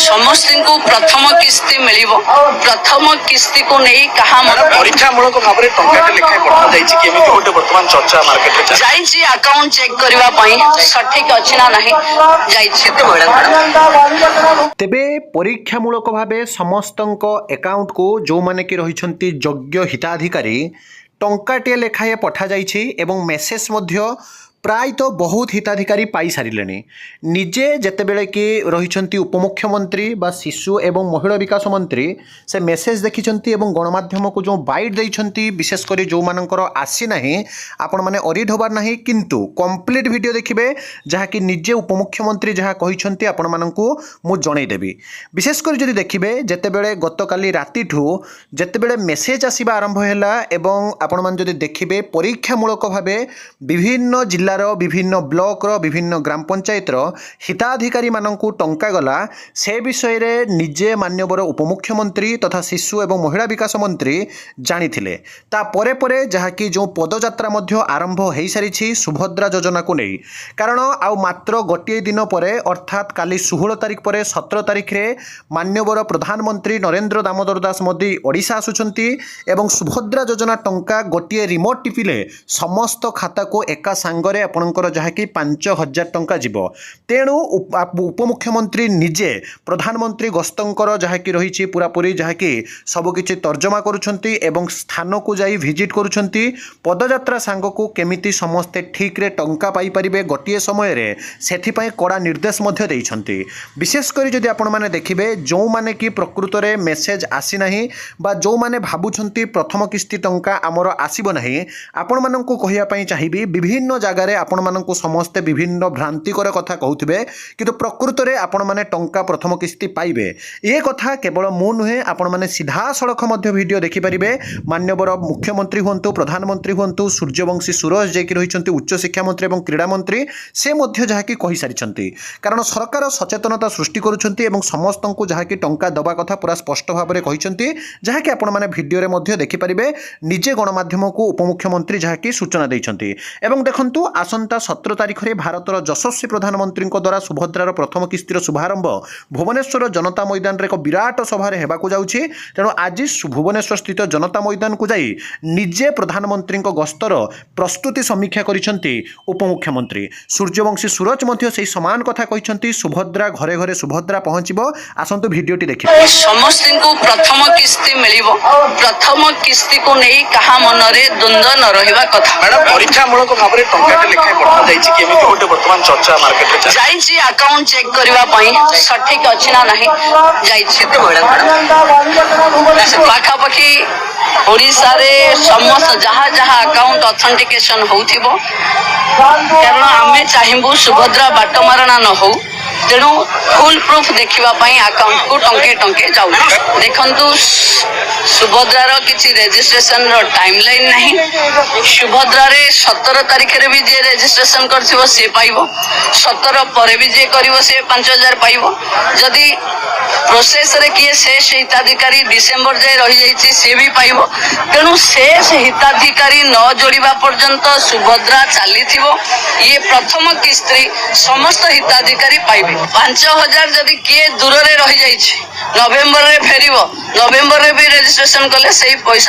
समस्त को प्रथम किस्ती मिलिबो प्रथम किस्ती को नहीं कहा परीक्षामूलक भाव में टंकाटे लेखाएं पठा जाइछि केमिति गोटे वर्तमान चर्चा मार्केट रे जाइछि अकाउंट चेक करबा पई सठिक अछि ना नहीं जाइछि तेबे परीक्षामूलक भावे समस्तंक अकाउंट को जो माने कि रहिछंती योग्य हिताधिकारी टंकाटे लेखाए पठा जाइछि एवं मेसेज मध्य प्राय तो बहुत हिताधिकारी पाई सारे निजे जितेबले कि रही उपमुख्यमंत्री बा शिशु एवं महिला विकास मंत्री से मेसेज देखी गणमाध्यम को जो बाइट देइछंती विशेषकर जो मानकर आसी ना आपण मैंने अरिड होबार ना किंतु कंप्लीट वीडियो देखिए जहाँकि निजे उपमुख्यमंत्री जहाँ कही आपण मानू मु जनईदेवी विशेषकर जदि देखिए जितेबले गतकाली राति जितेबले मेसेज आसवा आरंभ है आपण मैंने जदि देखिए परीक्षामूलक भाव विभिन्न जिला विभिन्न ब्लॉक विभिन्न ग्राम पंचायत हिताधिकारी मानकु टंका गला से विषय रे निजे मान्यवर उपमुख्यमंत्री तथा शिशु एवं महिला विकास मंत्री जानी ता परे परे जहाँकि जो पदयात्रा मध्य आरंभ हो सारी सुभद्रा योजना को नहीं कारण आउ मात्र गोटे दिन पर अर्थात काली 16 तारिख पर 17 तारिख रे मान्यवर प्रधानमंत्री नरेंद्र दामोदर दास मोदी ओडिशा आसुचंती एवं सुभद्रा योजना टंका गोटे रिमोट टिपिले समस्त खाता को एका सांगरे आपणकर जहाँकि 5,000 टंका जीव तेणु उपमुख्यमंत्री निजे प्रधानमंत्री गस्तंकर जहाँकि रही पूरापूरी जहाँकि सबकि तर्जमा करुछंती एवं स्थान को जाई विजिट करुछंती पदयात्रा सांग को केमिति समस्ते ठीक रे टंका पाई परिबे गोटिए समय रे सेथिपाई कड़ा निर्देश मध्य देइछंती विशेषकर जदि आपण माने देखिबे जो माने कि प्रकृत रे मेसेज आसी नाही बा जो माने भाबुछंती प्रथम किस्ती टंका आमर आसीबो नाही आपण माननकु कहिया पई चाहिबी विभिन्न जगह आपण माननकु समस्ते विभिन्न भ्रांतिकर कथा कहउथिबे किंतु प्रकृत रे आपण माने टंका प्रथम किस्ती पाइबे ए कथा केवल मु नुहे आपण माने सीधा सड़क मध्य वीडियो देखि परिबे मान्यवर मुख्यमंत्री हुंतु प्रधानमंत्री हुंतु सूर्यवंशी सूरज जे कि रहिचंती उच्च शिक्षा मंत्री एवं क्रीड़ा मंत्री से मध्य जहा कि कहि सारिचंती कारण सरकार सचेतनता सृष्टि करूछंती एवं समस्तंकु जहा कि टंका दबा कथा पूरा स्पष्ट भाव में कहिचंती जहा कि आपण माने वीडियो रे मध्य देखि परिबे निजे गणमाध्यम को उपमुख्यमंत्री जहा कि सूचना दैछंती एवं देखंतु आसंता 17 तारिख में भारतर यशस्वी प्रधानमंत्री द्वारा सुभद्रार प्रथम किस्तीर शुभारंभ भुवनेश्वर जनता मैदान रे एक विराट सभा हेबाकु जाउछि तेणु आज भुवनेश्वर स्थित जनता मैदान को जाई निजे प्रधानमंत्री गस्तर प्रस्तुति समीक्षा करिसंती उपमुख्यमंत्री सूर्यवंशी सूरज मध्य से समान कथा कहिसंती सुभद्रा घरे घरे सुभद्रा पहुंचबो आसंतु वीडियोटी देखिए समस्त को प्रथम किस्ती मिलिबो प्रथम किस्ती को नहीं कहा मन रे द्वंद्व न रहिबा कथा मैडम परीक्षामूलक भाव में टंकाटे लेखाएं पठा जाइछि केमिति गोटे वर्तमान चर्चा मार्केट रे जाइछि अकाउंट चेक करबा पई सठिक अछि ना नहीं जाइछि पाखा पखी ओडिशा रे समस्त जहाँ जहाँ अकाउंट ऑथेंटिकेशन होउथिबो कारण आमे चाहिबु सुभद्रा बाटमारणा न हो तेणु फुल प्रूफ देखिबा पई अकाउंट को टंके टंके जाउ देखंतु सुभद्रार किछि रेजिस्ट्रेशन रो टाइमलाइन नहीं सुभद्रा रे 17 तारिख रे भी जे रेजिस्ट्रेशन करथिबो से पाइबो 17 पर भी जे करिवो से 5,000 पाइबो जदि प्रोसेस रे किए शेष हिताधिकारी डिसेंबर जाए रही जाइछि से भी पाइबो तेणु शेष हिताधिकारी न जोड़िबा पर्यंत सुभद्रा चलीथिबो ये प्रथम किस्ती समस्त हिताधिकारी पाइबे 5,000 जदि किए दूर रे रही जाइछि नवेम्बर रे फेरिबो नवेम्बर रे भी रेजिस्ट्रेशन कले सेही पैसा